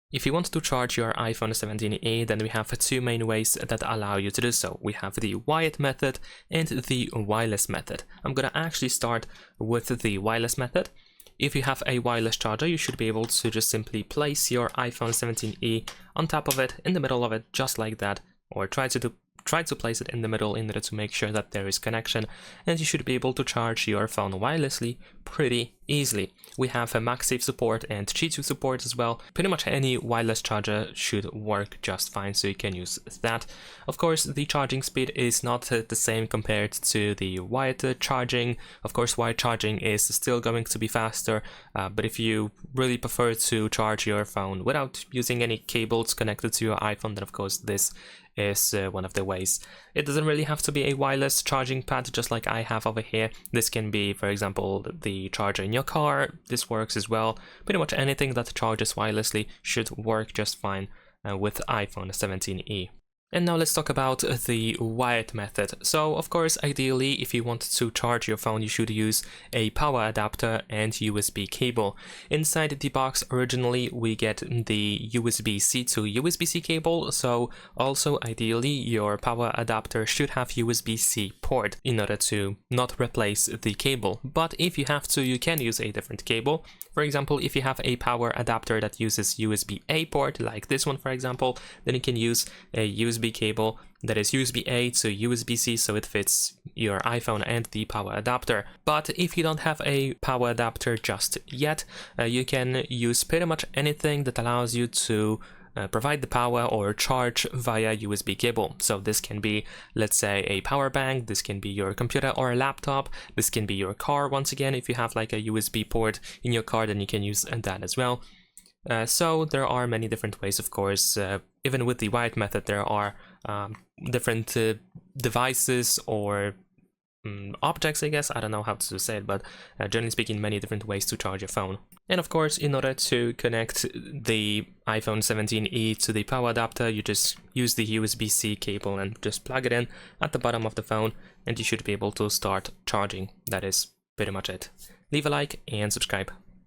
If you want to charge your iPhone 17e, then we have two main ways that allow you to do so. We have the wired method and the wireless method. I'm gonna actually start with the wireless method. If you have a wireless charger, you should be able to just simply place your iPhone 17e on top of it, in the middle of it, just like that, or try to place it in the middle in order to make sure that there is connection, and you should be able to charge your phone wirelessly pretty easily. We have a MagSafe support and Qi2 support as well. Pretty much any wireless charger should work just fine, so you can use that. Of course, the charging speed is not the same compared to the wired charging. Of course, wired charging is still going to be faster, but if you really prefer to charge your phone without using any cables connected to your iPhone, then of course this is one of the ways. It doesn't really have to be a wireless charging pad, just like I have over here. This can be, for example, the charger in your car. This works as well. Pretty much anything that charges wirelessly should work just fine with iPhone 17e. And now let's talk about the wired method. So of course, ideally, if you want to charge your phone, you should use a power adapter and USB cable. Inside the box, originally, we get the USB-C to USB-C cable, so also ideally, your power adapter should have USB-C port in order to not replace the cable. But if you have to, you can use a different cable. For example, if you have a power adapter that uses USB-A port, like this one for example, then you can use a USB cable that is USB-A to USB-C, so it fits your iPhone and the power adapter. But if you don't have a power adapter just yet, you can use pretty much anything that allows you to provide the power or charge via USB cable. So this can be, let's say, a power bank, this can be your computer or a laptop, this can be your car. Once again, if you have like a USB port in your car, then you can use that as well. So there are many different ways, of course. Even with the wired method, there are different devices or objects, I guess. I don't know how to say it, but generally speaking, many different ways to charge your phone. And of course, in order to connect the iPhone 17e to the power adapter, you just use the USB-C cable and just plug it in at the bottom of the phone, and you should be able to start charging. That is pretty much it. Leave a like and subscribe.